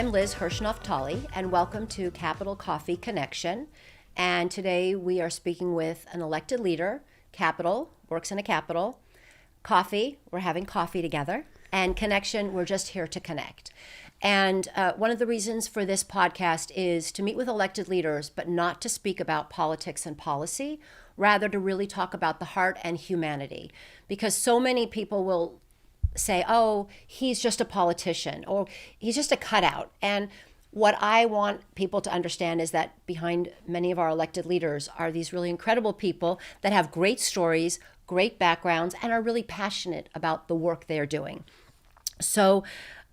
I'm Liz Hirschnoff-Tolly, and welcome to Capital Coffee Connection. And today we are speaking with an elected leader. Capital, works in a capital. Coffee, we're having coffee together. And Connection, we're just here to connect. And one of the reasons for this podcast is to meet with elected leaders, but not to speak about politics and policy, rather to really talk about the heart and humanity. Because so many people will say, oh, he's just a politician, or he's just a cutout. And what I want people to understand is that behind many of our elected leaders are these really incredible people that have great stories, great backgrounds, and are really passionate about the work they're doing. So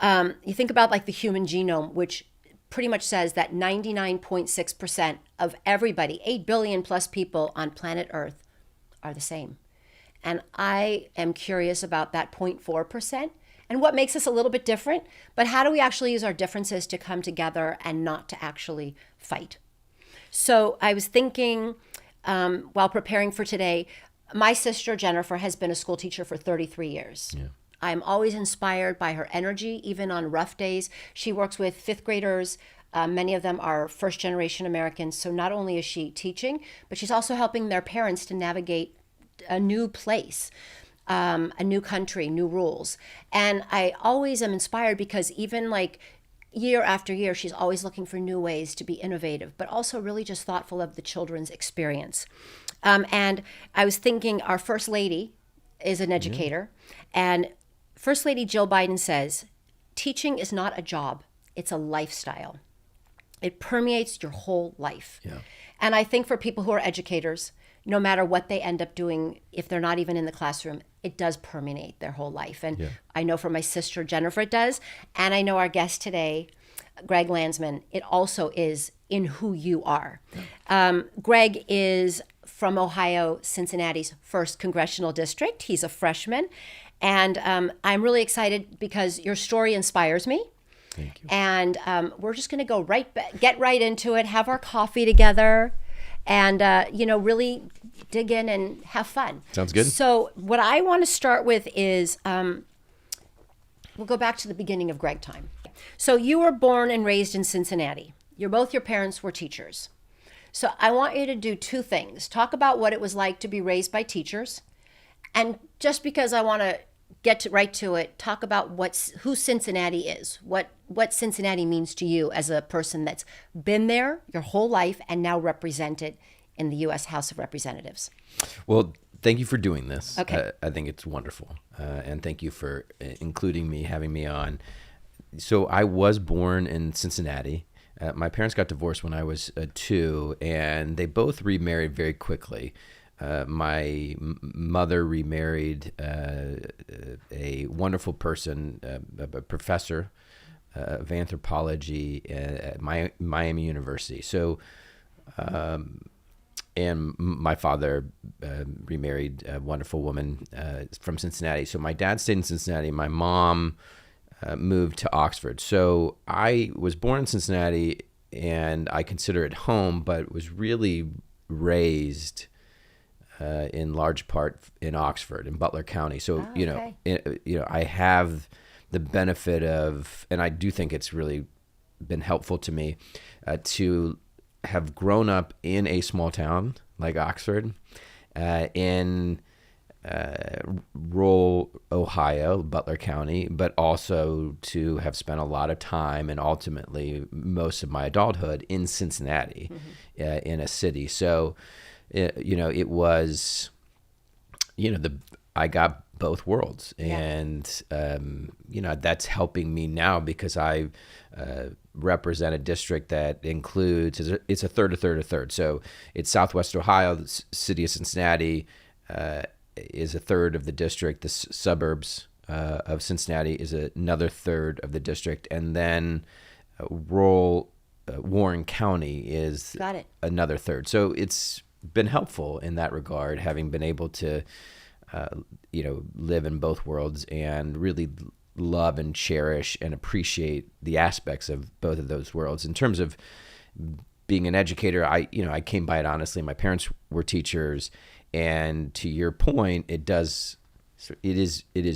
you think about like the human genome, which pretty much says that 99.6% of everybody, 8 billion plus people on planet Earth, are the same. And I am curious about that 0.4% and what makes us a little bit different, but how do we actually use our differences to come together and not to actually fight? So I was thinking while preparing for today, my sister Jennifer has been a school teacher for 33 years. Yeah. I'm always inspired by her energy, even on rough days. She works with fifth graders. Many of them are first generation Americans. So not only is she teaching, but she's also helping their parents to navigate a new place, a new country, new rules. And I always am inspired because even like year after year, she's always looking for new ways to be innovative, but also really just thoughtful of the children's experience. And I was thinking our First Lady is an educator. And First Lady Jill Biden says, teaching is not a job, it's a lifestyle. It permeates your whole life. Yeah. And I think for people who are educators, no matter what they end up doing, if they're not even in the classroom, it does permeate their whole life. And I know for my sister Jennifer it does. And I know our guest today, Greg Landsman, it also is in who you are. Yeah. Greg is from Ohio, Cincinnati's 1st congressional district. He's a freshman. And I'm really excited because your story inspires me. Thank you. And we're just going to go get right into it, have our coffee together, and really dig in and have fun. Sounds good. So what I want to start with is we'll go back to the beginning of Greg time. So you were born and raised in Cincinnati. Both your parents were teachers. So I want you to do two things. Talk about what it was like to be raised by teachers. And just because I want to get right to it, talk about who Cincinnati is, what Cincinnati means to you as a person that's been there your whole life and now represented in the U.S. House of Representatives. Well, thank you for doing this. Okay. I think it's wonderful. And thank you for including me, having me on. So I was born in Cincinnati. My parents got divorced when I was 2, and they both remarried very quickly. My mother remarried a wonderful person, a professor of anthropology at Miami University. So, and my father remarried a wonderful woman from Cincinnati. So my dad stayed in Cincinnati. My mom moved to Oxford. So I was born in Cincinnati, and I consider it home, but was really raised in large part in Oxford, in Butler County. So, I have the benefit of, and I do think it's really been helpful to me to have grown up in a small town like Oxford, in rural Ohio, Butler County, but also to have spent a lot of time and ultimately most of my adulthood in Cincinnati, in a city. So, it was, I got both worlds, and, that's helping me now because I represent a district that includes, it's a third. So it's Southwest Ohio, the city of Cincinnati is a third of the district. The suburbs of Cincinnati is another third of the district. And then rural Warren County is another third. So it's been helpful in that regard, having been able to, live in both worlds and really love and cherish and appreciate the aspects of both of those worlds. In terms of being an educator, I came by it honestly. My parents were teachers, and to your point, it is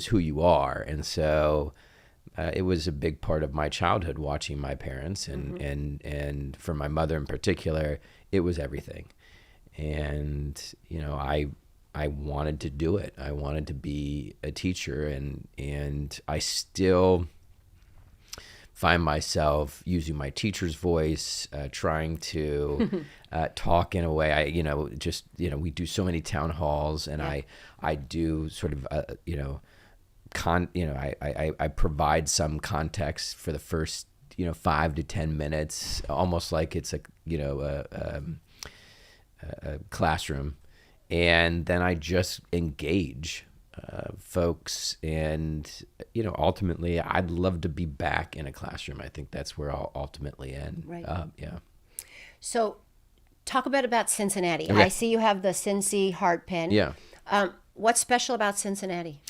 who you are. And so It was a big part of my childhood watching my parents, and and for my mother in particular, it was everything. And I wanted to do it. I wanted to be a teacher, and I still find myself using my teacher's voice, trying to talk in a way. We do so many town halls, and I do sort of I provide some context for the first 5 to 10 minutes, almost like it's a classroom, and then I just engage folks, and ultimately I'd love to be back in a classroom. I think that's where I'll ultimately end. Right. Yeah. So talk a bit about Cincinnati. Okay. I see you have the Cincy heart pin. Yeah. What's special about Cincinnati?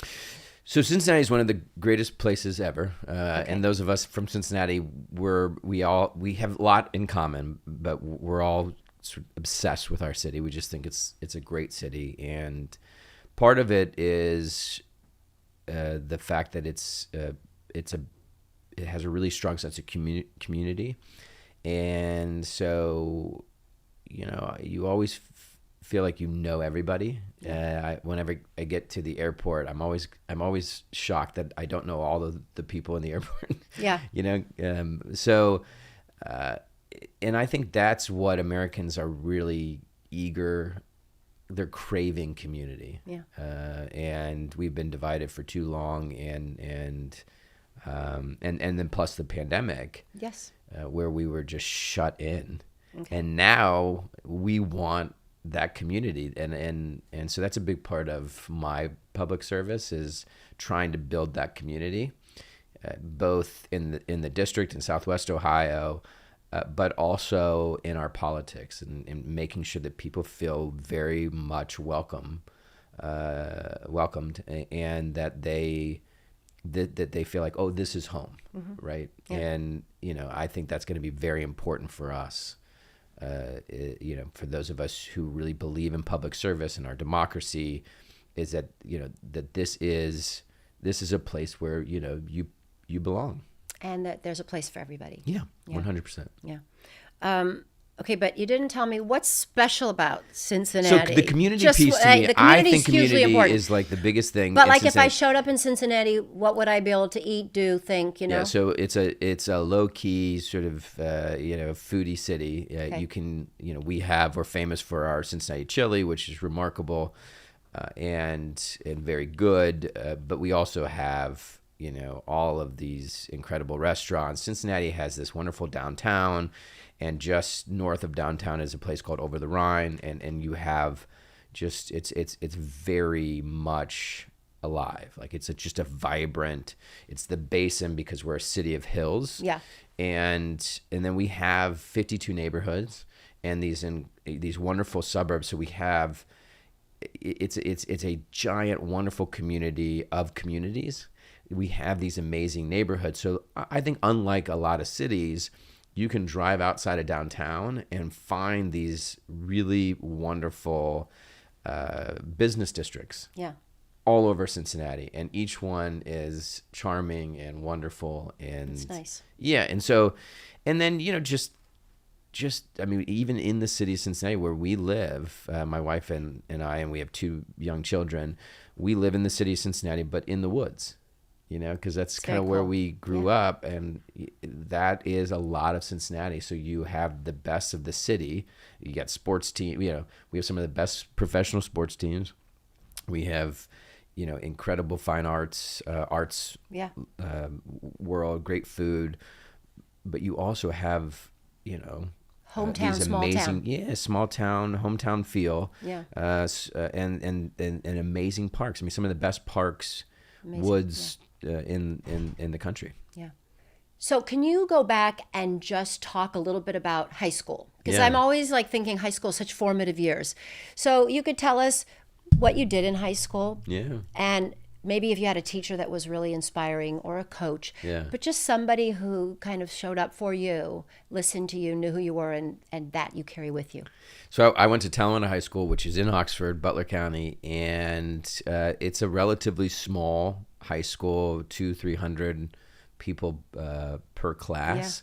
So Cincinnati is one of the greatest places ever, and those of us from Cincinnati, we have a lot in common, but we're all sort of obsessed with our city. We just think it's a great city, and part of it is the fact that it has a really strong sense of community, and so you always feel like everybody. Whenever I get to the airport, I'm always shocked that I don't know all of the people in the airport. Yeah. And I think that's what Americans are really eager. They're craving community. Yeah. And we've been divided for too long, and then plus the pandemic. Yes. Where we were just shut in. Okay. And now we want that community, and so that's a big part of my public service, is trying to build that community, both in the district in Southwest Ohio, but also in our politics, and making sure that people feel very much welcomed, and that they feel like, oh, this is home, right? Yeah. And I think that's going to be very important for us. For those of us who really believe in public service and our democracy, is that that this is a place where you belong, and that there's a place for everybody. Yeah. 100%. Yeah. Okay, but you didn't tell me what's special about Cincinnati. So the community piece to me, I think community is like the biggest thing. But like if I showed up in Cincinnati, what would I be able to eat, do, think, Yeah, so it's a low key sort of foodie city. Okay. We're famous for our Cincinnati chili, which is remarkable and very good. But we also have all of these incredible restaurants. Cincinnati has this wonderful downtown. And just north of downtown is a place called Over the Rhine, and you have just it's very much alive. Like it's just a vibrant. It's the basin because we're a city of hills. Yeah. And then we have 52 neighborhoods and these wonderful suburbs. So we have it's a giant, wonderful community of communities. We have these amazing neighborhoods. So I think unlike a lot of cities, you can drive outside of downtown and find these really wonderful business districts. Yeah. All over Cincinnati, and each one is charming and wonderful, and it's nice. Yeah, and then just even in the city of Cincinnati where we live, my wife and I, and we have 2 young children. We live in the city of Cincinnati, but in the woods. Because that's kind of where we grew up, and that is a lot of Cincinnati. So you have the best of the city. You got sports team. We have some of the best professional sports teams. We have, incredible fine arts, world, great food. But you also have, hometown, these small amazing, town. Small town, hometown feel. Yeah. And amazing parks. I mean, some of the best parks, amazing. Woods. In the country. Yeah. So can you go back and just talk a little bit about high school? Because Yeah. I'm always thinking high school is such formative years. So you could tell us what you did in high school. Yeah. And maybe if you had a teacher that was really inspiring, or a coach. Yeah. But just somebody who kind of showed up for you, listened to you, knew who you were, and that you carry with you. So I went to Talent High School, which is in Oxford, Butler County, and it's a relatively small high school, 200-300 people per class,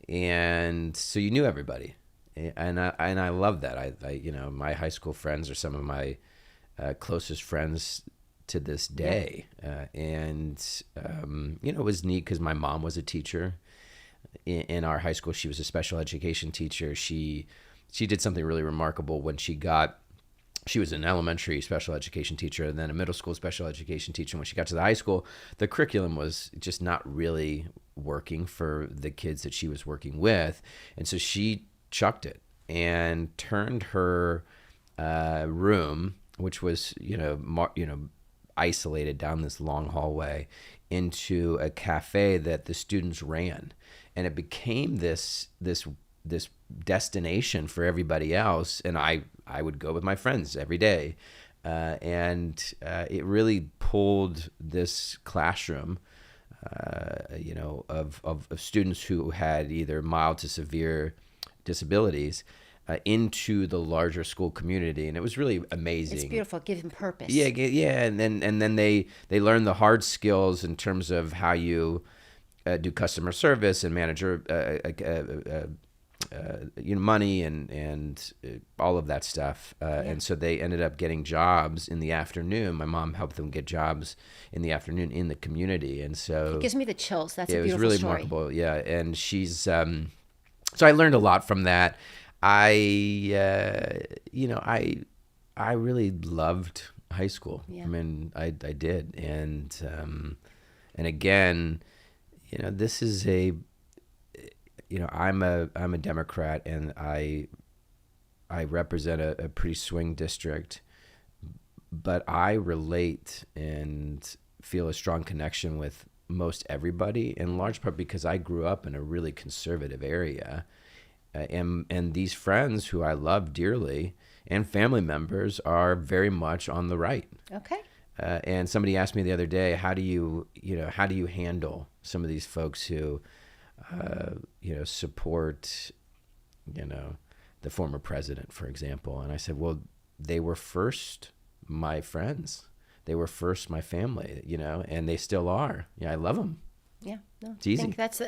and so you knew everybody, and I love that. I my high school friends are some of my closest friends to this day, and it was neat because my mom was a teacher in our high school. She was a special education teacher. She did something really remarkable when she was an elementary special education teacher and then a middle school special education teacher. When she got to the high school, the curriculum was just not really working for the kids that she was working with. And so she chucked it and turned her room, which was, isolated down this long hallway, into a cafe that the students ran. And it became this destination for everybody else. And I would go with my friends every day. And it really pulled this classroom, of students who had either mild to severe disabilities into the larger school community. And it was really amazing. It's beautiful. Give them purpose. Yeah. And then they learn the hard skills in terms of how you do customer service and manage money and all of that stuff. And so they ended up getting jobs in the afternoon. My mom helped them get jobs in the afternoon in the community. And so it gives me the chills. That's a beautiful story. It was really remarkable. Yeah. And she's, so I learned a lot from that. I really loved high school. Yeah. I mean, I did. And again, this is I'm a Democrat, and I represent a pretty swing district, but I relate and feel a strong connection with most everybody, in large part because I grew up in a really conservative area, and these friends who I love dearly and family members are very much on the right. Okay. And somebody asked me the other day, how do you handle some of these folks who support, the former president, for example? And I said, well, they were first my friends. They were first my family, and they still are. Yeah, I love them. Yeah, no, it's easy. I think that's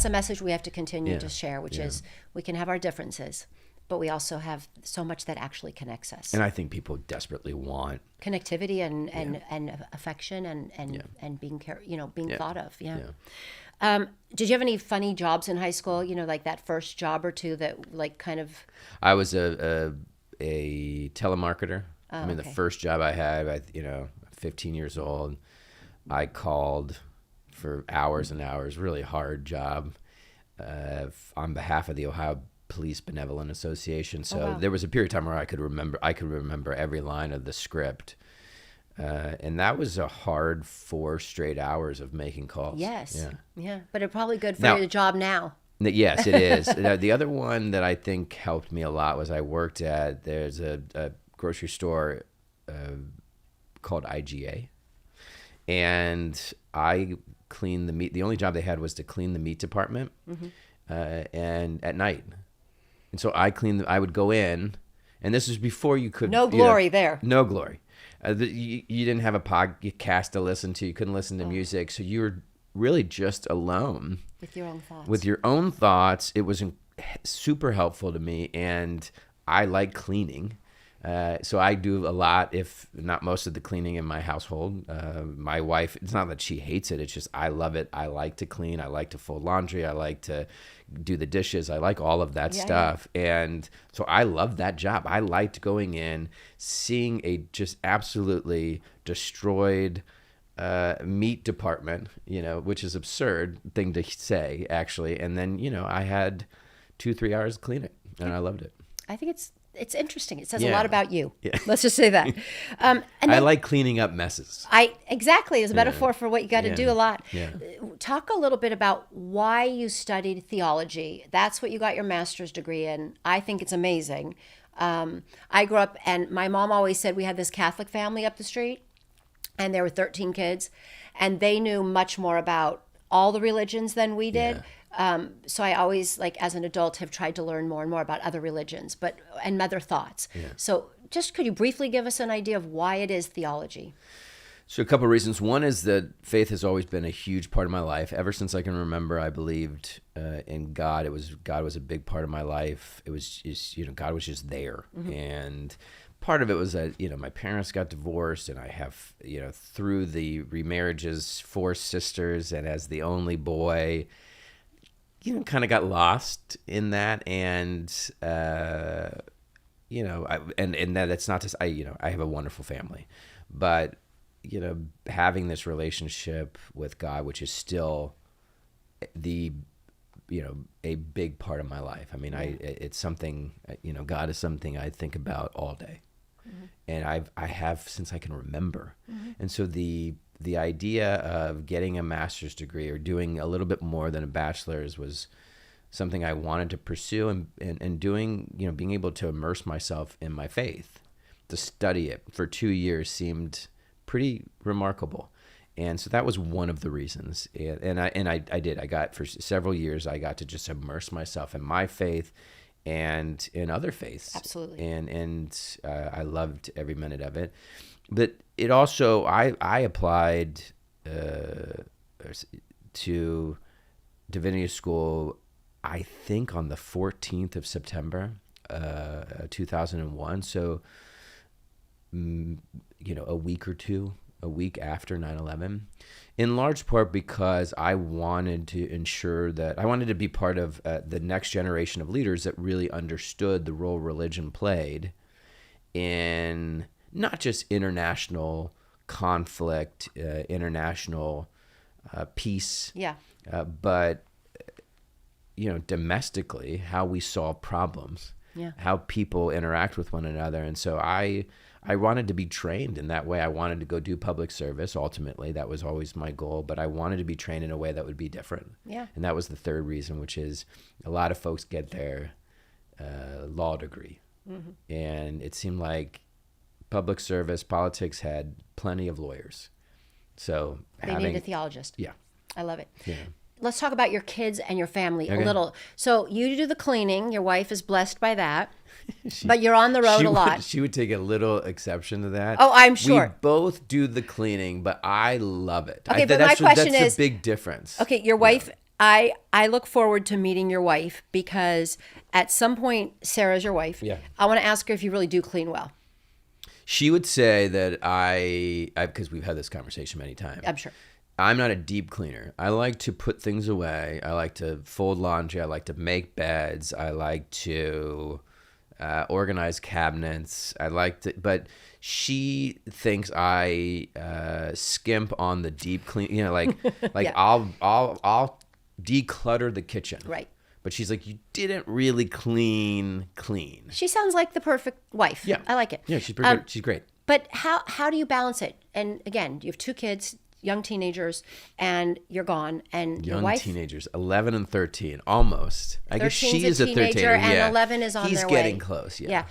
a message we have to continue to share, which is we can have our differences, but we also have so much that actually connects us. And I think people desperately want connectivity and affection and being thought of. Yeah. Did you have any funny jobs in high school? Like that first job or two that like kind of. I was a telemarketer. Okay. The first job I had, 15 years old, I called for hours and hours, really hard job, on behalf of the Ohio Police Benevolent Association. So there was a period of time where I could remember every line of the script. And that was a hard 4 straight hours of making calls. Yes. Yeah. But it's probably good for your job now. Yes, it is. The other one that I think helped me a lot was there's a grocery store called IGA. And I cleaned the meat. The only job they had was to clean the meat department, and at night. And so I would go in, and this was before you could. No glory there. No glory. You didn't have a podcast to listen to. You couldn't listen to music. So you were really just alone. With your own thoughts. With your own thoughts. It was super helpful to me, and I like cleaning. So I do a lot, if not most of the cleaning in my household. My wife, it's not that she hates it. It's just I love it. I like to clean. I like to fold laundry. I like to do the dishes. I like all of that stuff. And so I loved that job. I liked going in, seeing a just absolutely destroyed meat department, which is absurd thing to say, actually. And then, I had 2-3 hours to clean it, and I loved it. I think it's interesting. It says a lot about you. Yeah. Let's just say that. And then, I like cleaning up messes. Exactly. It's a metaphor for what you got to do a lot. Yeah. Talk a little bit about why you studied theology. That's what you got your master's degree in. I think it's amazing. I grew up, and my mom always said we had this Catholic family up the street, and there were 13 kids, and they knew much more about all the religions than we did. Yeah. So I always, as an adult, have tried to learn more and more about other religions, and other thoughts. Yeah. So just could you briefly give us an idea of why it is theology? So a couple of reasons. One is that faith has always been a huge part of my life. Ever since I can remember, I believed in God. God was a big part of my life. It was just, God was just there. And part of it was that, my parents got divorced, and I have, through the remarriages, 4 sisters, and as the only boy, kind of got lost in that. And, and that it's not just, I have a wonderful family, but having this relationship with God, which is still a big part of my life. I mean, it's something, God is something I think about all day. And I have since I can remember. And so the idea of getting a master's degree or doing a little bit more than a bachelor's was something I wanted to pursue, and doing, being able to immerse myself in my faith, to study it for 2 years seemed pretty remarkable. And so that was one of the reasons. And I did. I got, for several years, I got to just immerse myself in my faith and in other faiths. Absolutely. And I loved every minute of it. But it also, I applied to divinity school, I think on the 14th of September, 2001. So, a week after 9/11, in large part because I wanted to ensure that I wanted to be part of the next generation of leaders that really understood the role religion played in not just international conflict, international peace, but domestically, how we solve problems, how people interact with one another. And so I wanted to be trained in that way. I wanted to go do public service. Ultimately, that was always my goal, but I wanted to be trained in a way that would be different. Yeah. And that was the third reason, which is a lot of folks get their law degree. And it seemed like public service, politics had plenty of lawyers. So they need a theologist. Yeah. I love it. Yeah. Let's talk about your kids and your family a little. So you do the cleaning. Your wife is blessed by that. But you're on the road a lot. She would take a little exception to that. Oh, I'm sure. We both do the cleaning, but I love it. Okay, but my question that's is, a big difference. Okay, your wife, I look forward to meeting your wife, because at some point, Sarah's your wife. Yeah. I want to ask her if you really do clean well. She would say that I because we've had this conversation many times. I'm sure. I'm not a deep cleaner. I like to put things away. I like to fold laundry. I like to make beds. I like to organize cabinets. But she thinks I skimp on the deep clean. Like I'll declutter the kitchen. Right. But she's like, you didn't really clean. She sounds like the perfect wife. Yeah. I like it. Yeah, she's pretty good. She's great. But how do you balance it? And again, you have 2 kids, young teenagers, and you're gone. And your wife, teenagers, 11 and 13, almost. I guess 13's she is a 13, and 11 is on their way. He's getting close. Yeah.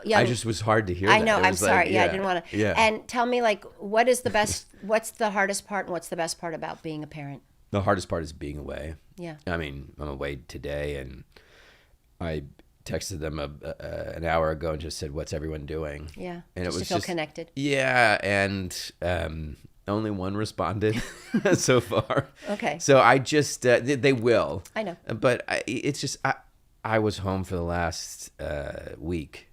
Yeah. I just was hard to hear. I know. That. I'm sorry. I didn't want to. Yeah. And tell me, what's the hardest part, and what's the best part about being a parent? The hardest part is being away. Yeah. I mean, I'm away today, and I texted them an hour ago and just said, "What's everyone doing?" Yeah. And just it was to feel connected. Yeah, and only one responded so far. Okay. So I just they will. I know. But I was home for the last week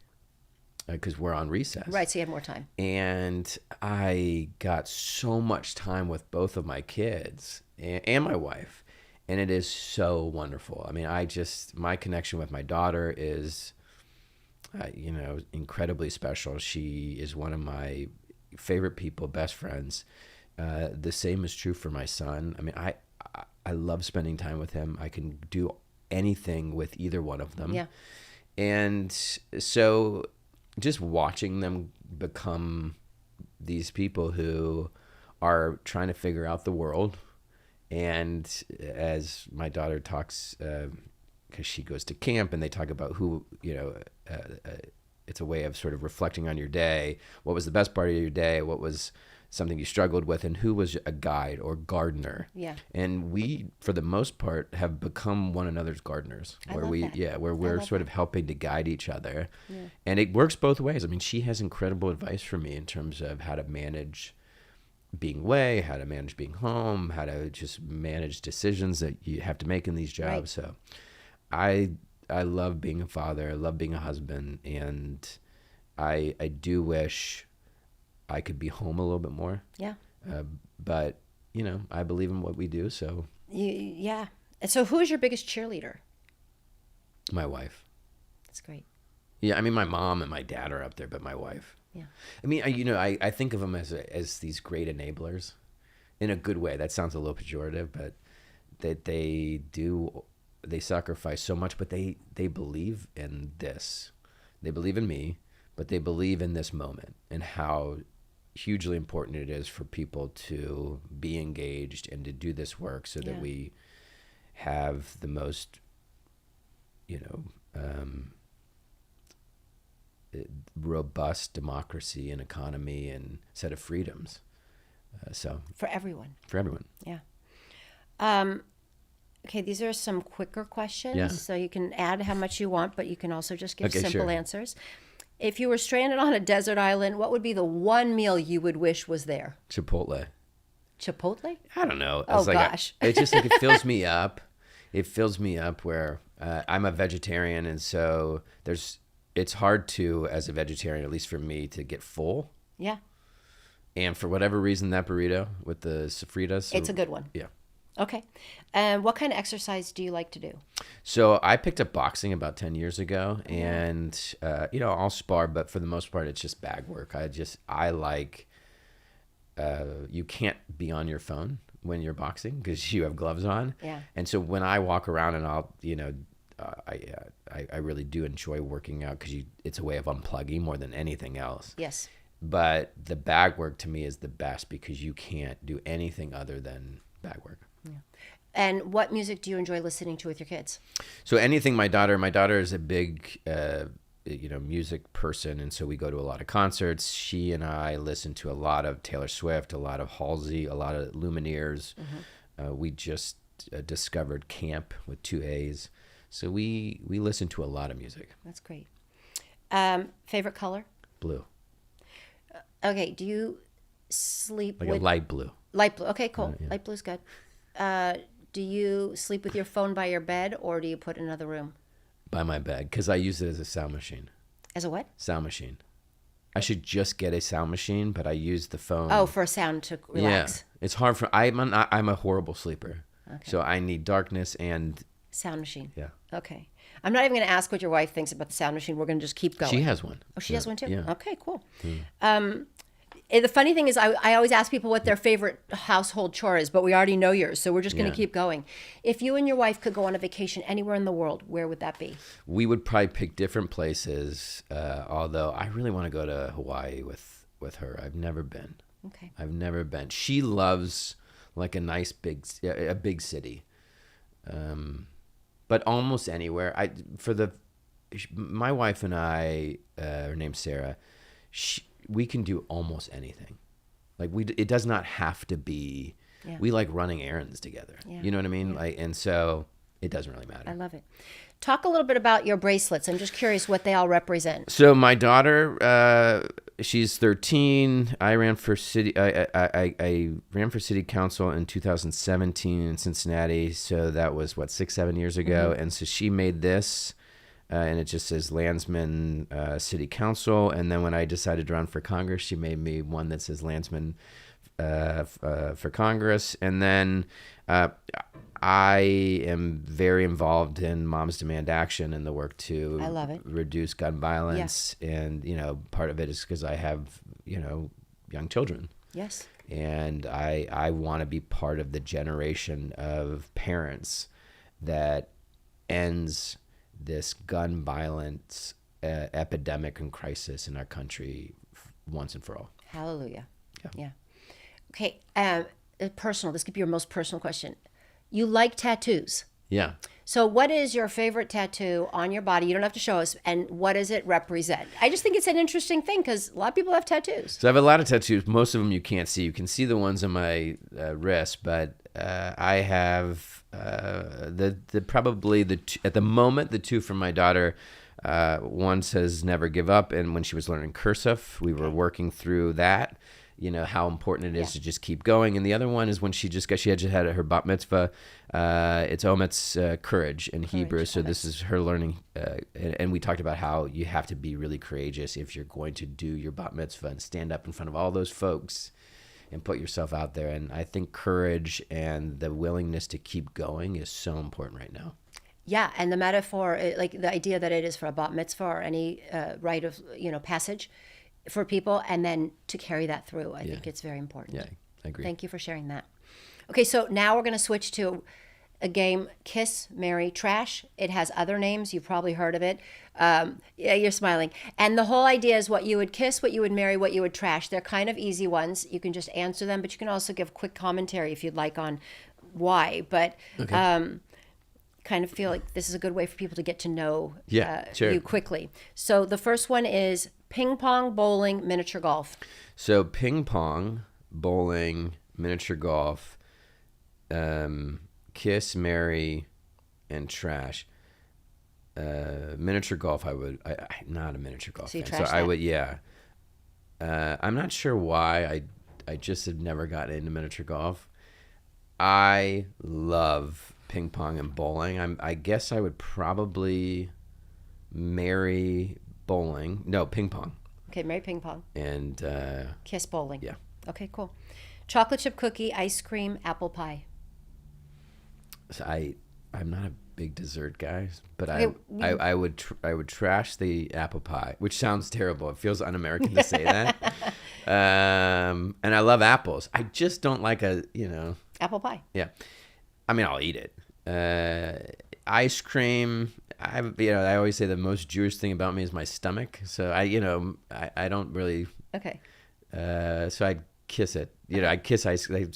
because we're on recess. Right. So you have more time. And I got so much time with both of my kids and my wife. And it is so wonderful. I mean, my connection with my daughter is, incredibly special. She is one of my favorite people, best friends. The same is true for my son. I mean, I love spending time with him. I can do anything with either one of them. Yeah. And so just watching them become these people who are trying to figure out the world. And as my daughter talks, because she goes to camp and they talk about who, it's a way of sort of reflecting on your day. What was the best part of your day? What was something you struggled with? And who was a guide or gardener? Yeah. And we, for the most part, have become one another's gardeners. Where we're sort of helping to guide each other. Yeah. And it works both ways. I mean, she has incredible advice for me in terms of how to manage being away, how to manage being home, how to just manage decisions that you have to make in these jobs. Right. So I love being a father. I love being a husband. And I do wish I could be home a little bit more. Yeah. But, I believe in what we do. So Yeah. And so who is your biggest cheerleader? my wife. That's great. Yeah. I mean, my mom and my dad are up there, but my wife. Yeah. I mean, I think of them as these great enablers in a good way. That sounds a little pejorative, but they sacrifice so much, but they believe in this. They believe in me, but they believe in this moment and how hugely important it is for people to be engaged and to do this work so that we have the most, robust democracy and economy and set of freedoms. So For everyone. for everyone. Yeah. Okay, these are some quicker questions. Yeah. So you can add how much you want, but you can also just give Okay, simple sure. answers. If you were stranded on a desert island, what would be the one meal you would wish was there? Chipotle. Chipotle? I don't know. Oh, It's like gosh. it just like it fills me up. It fills me up where I'm a vegetarian, and so it's hard to, as a vegetarian, at least for me, to get full. Yeah. And for whatever reason, that burrito with the sofritas. It's a good one. Yeah. Okay. And what kind of exercise do you like to do? So I picked up boxing about 10 years ago, and I'll spar, but for the most part, it's just bag work. I like. You can't be on your phone when you're boxing because you have gloves on. Yeah. And so when I walk around and I really do enjoy working out because it's a way of unplugging more than anything else. Yes. But the bag work to me is the best because you can't do anything other than bag work. And what music do you enjoy listening to with your kids? So anything my daughter is a big, music person. And so we go to a lot of concerts. She and I listen to a lot of Taylor Swift, a lot of Halsey, a lot of Lumineers. We just discovered Camp with 2 A's. So we listen to a lot of music. That's great. Favorite color? Blue, Okay. Do you sleep like with a light blue. light blue? Okay, cool. Yeah. Light blue's good. Do you sleep with your phone by your bed, or do you put it in another room? By my bed because I use it as a sound machine. As a what? Sound machine. I should just get a sound machine, but I use the phone. Oh, for a sound to relax. Yeah, it's hard for. I'm a horrible sleeper, so I need darkness and Sound machine. yeah. Okay. I'm not even going to ask what your wife thinks about the sound machine. We're going to just keep going. She has one. Oh, she has one too? Yeah. Okay, cool. The funny thing is I always ask people what their favorite household chore is, but we already know yours, so we're just going to keep going. If you and your wife could go on a vacation anywhere in the world, where would that be? We would probably pick different places, although I really want to go to Hawaii with her. I've never been. Okay. I've never been. She loves like a nice big city, but almost anywhere. My wife and I, her name's Sarah. We can do almost anything. Like it does not have to be. Yeah. We like running errands together. Yeah. You know what I mean? Yeah. Like, and so it doesn't really matter. I love it. Talk a little bit about your bracelets. I'm just curious what they all represent. So my daughter, she's 13. I ran for city. I ran for city council in 2017 in Cincinnati. So that was 6-7 years ago. And so she made this, and it just says Landsman City Council. And then when I decided to run for Congress, she made me one that says Landsman for Congress. And then I am very involved in Moms Demand Action and the work to I love it. reduce gun violence. And, part of it is because I have, young children. Yes. And I want to be part of the generation of parents that ends this gun violence epidemic and crisis in our country once and for all. Hallelujah. Yeah. Okay. Personal. This could be your most personal question. You like tattoos. Yeah. So what is your favorite tattoo on your body? You don't have to show us. And what does it represent? I just think it's an interesting thing because a lot of people have tattoos. So I have a lot of tattoos. Most of them you can't see. You can see the ones on my wrist, but I have at the moment the two from my daughter. One says "Never give up," and when she was learning cursive, we were working through that. how important it is to just keep going. And the other one is when she had her bat mitzvah. It's ometz, courage in Hebrew. So this is her learning. And we talked about how you have to be really courageous if you're going to do your bat mitzvah and stand up in front of all those folks and put yourself out there. And I think courage and the willingness to keep going is so important right now. Yeah, and the metaphor, like the idea that it is for a bat mitzvah or any rite of passage for people, and then to carry that through, I think it's very important. Yeah, I agree. Thank you for sharing that. Okay, so now we're going to switch to a game, Kiss, Marry, Trash. It has other names. You've probably heard of it. Yeah, you're smiling. And the whole idea is what you would kiss, what you would marry, what you would trash. They're kind of easy ones. You can just answer them, but you can also give quick commentary if you'd like on why. But kind of feel like this is a good way for people to get to know you quickly. So the first one is ping pong, bowling, miniature golf. So ping pong, bowling, miniature golf, kiss, marry, and trash. Miniature golf, I'm not a miniature golf fan. So I would, I'm not sure why. I just have never gotten into miniature golf. I love ping pong and bowling. I guess I would probably marry bowling. No, ping pong. Okay, marry ping pong. And kiss bowling. Yeah. Okay, cool. Chocolate chip cookie, ice cream, apple pie. So I'm not a big dessert guy, but I would trash the apple pie, which sounds terrible. It feels un-American to say that. And I love apples. I just don't like apple pie. Yeah. I mean, I'll eat it. Ice cream. I always say the most Jewish thing about me is my stomach. So I don't really. Okay. So I'd kiss it. I kiss ice cream,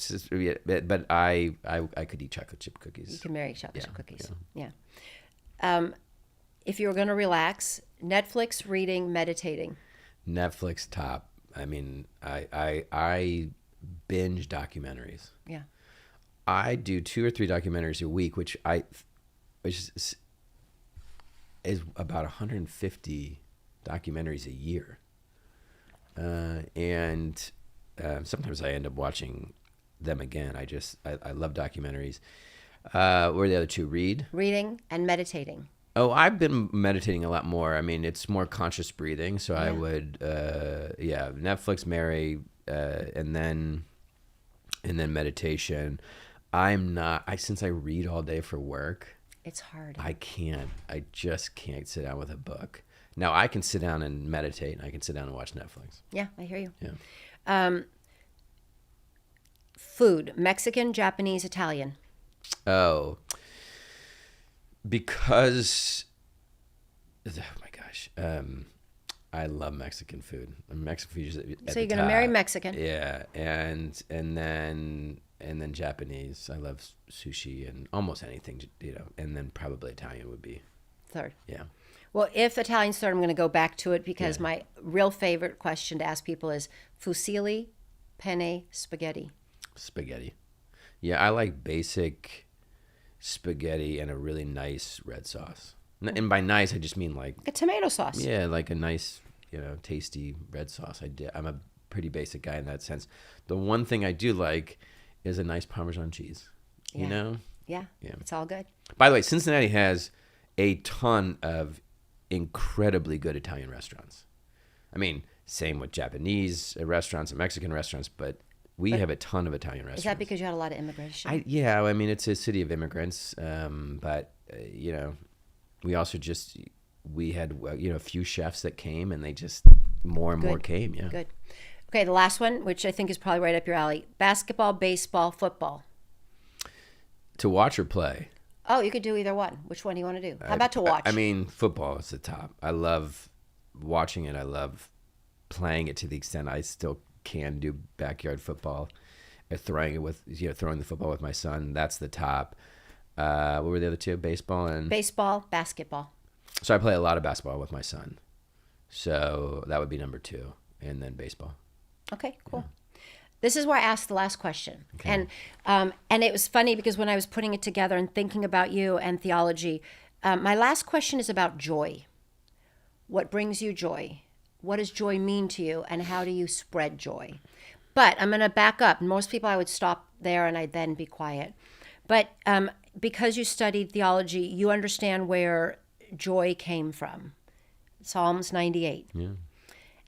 but I could eat chocolate chip cookies. You can marry chocolate chip cookies. Yeah. If you were going to relax, Netflix, reading, meditating. Netflix top. I mean, I binge documentaries. Yeah. I do 2 or 3 documentaries a week, which is about 150 documentaries a year. And sometimes I end up watching them again. I love documentaries. What are the other 2? Reading and meditating. Oh, I've been meditating a lot more. I mean, it's more conscious breathing. So I would, Netflix, marry, and then meditation. Since I read all day for work. It's hard. I just can't sit down with a book. Now I can sit down and meditate, and I can sit down and watch Netflix. Yeah, I hear you. Yeah. Food, Mexican, Japanese, Italian. Oh, because, oh my gosh, I love Mexican food. Mexican food is at so you're the gonna top. marry Mexican. Yeah, and then Japanese. I love sushi and almost anything, and then probably Italian would be third. Yeah. Well, if Italian's third, I'm going to go back to it because my real favorite question to ask people is fusilli, penne, spaghetti. Spaghetti. Yeah, I like basic spaghetti and a really nice red sauce. And by nice, I just mean like a tomato sauce. Yeah, like a nice, tasty red sauce. I'm a pretty basic guy in that sense. The one thing I do like is a nice Parmesan cheese. Yeah. Yeah. It's all good. By the way, Cincinnati has a ton of incredibly good Italian restaurants. I mean, same with Japanese restaurants and Mexican restaurants, but we have a ton of Italian restaurants. Is that because you had a lot of immigration? I mean, it's a city of immigrants, but, we also we had, a few chefs that came, and they just more and more came, yeah. Good. Okay, the last one, which I think is probably right up your alley, basketball, baseball, football. To watch or play? Oh, you could do either one. Which one do you want to do? How about to watch? I mean, football is the top. I love watching it. I love playing it to the extent I still can do backyard football. Throwing the football with my son. That's the top. What were the other 2? Baseball, basketball. So I play a lot of basketball with my son. So that would be number 2, and then baseball. Okay, cool. Yeah. This is where I asked the last question. Okay. And it was funny because when I was putting it together and thinking about you and theology, my last question is about joy. What brings you joy? What does joy mean to you, and how do you spread joy? But I'm going to back up. Most people, I would stop there and I'd then be quiet. But because you studied theology, you understand where joy came from. Psalms 98. Yeah.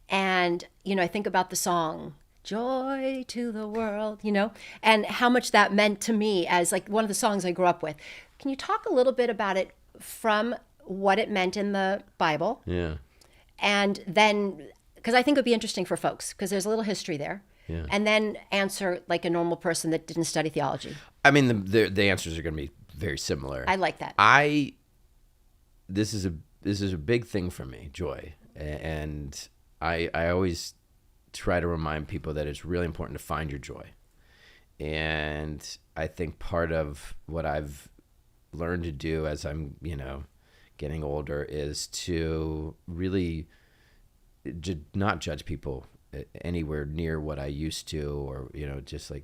And, I think about the song, Joy to the World, and how much that meant to me as like one of the songs I grew up with. Can you talk a little bit about it from what it meant in the Bible? Yeah. And then, because I think it would be interesting for folks, because there's a little history there. Yeah. And then answer like a normal person that didn't study theology. I mean, the answers are going to be very similar. I like that. This is a big thing for me, joy. And I always try to remind people that it's really important to find your joy. And I think part of what I've learned to do as I'm, getting older is to really not judge people anywhere near what I used to, or, just like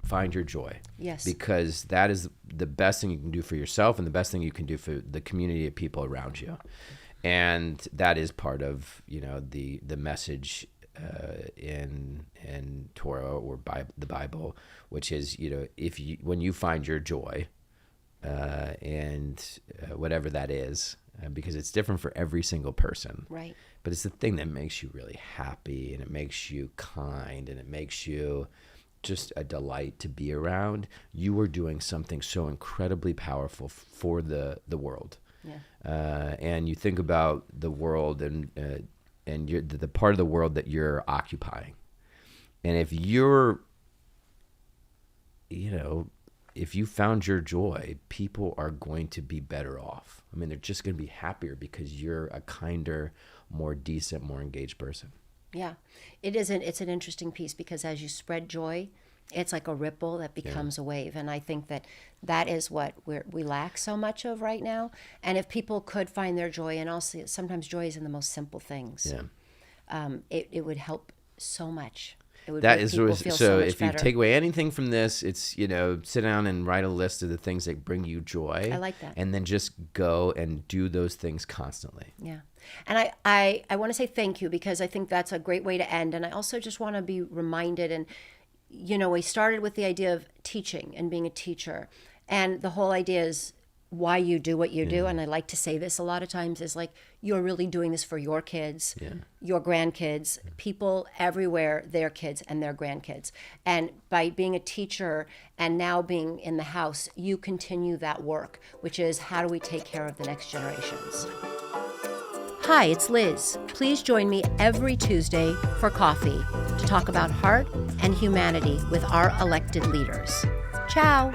find your joy. Yes. Because that is the best thing you can do for yourself and the best thing you can do for the community of people around you. And that is part of, the message in Torah or the Bible, which is, when you find your joy, and whatever that is, because it's different for every single person. Right. But it's the thing that makes you really happy, and it makes you kind, and it makes you just a delight to be around. You are doing something so incredibly powerful for the world. Yeah. And you think about the world and you're the part of the world that you're occupying. And if you're, if you found your joy, people are going to be better off. I mean, they're just going to be happier because you're a kinder, more decent, more engaged person. Yeah, it's an interesting piece, because as you spread joy, it's like a ripple that becomes a wave. And I think that is what we lack so much of right now. And if people could find their joy, and also sometimes joy is in the most simple things, it would help so much. It would that make is people feel so much if better. You take away anything from this, it's sit down and write a list of the things that bring you joy. I like that. And then just go and do those things constantly. Yeah. And I want to say thank you, because I think that's a great way to end. And I also just want to be reminded, and we started with the idea of teaching and being a teacher, and the whole idea is why you do what you do. And I like to say this a lot of times, is like, you're really doing this for your kids, your grandkids, people everywhere, their kids and their grandkids. And by being a teacher and now being in the house, you continue that work, which is how do we take care of the next generations? Hi, it's Liz. Please join me every Tuesday for coffee to talk about heart and humanity with our elected leaders. Ciao.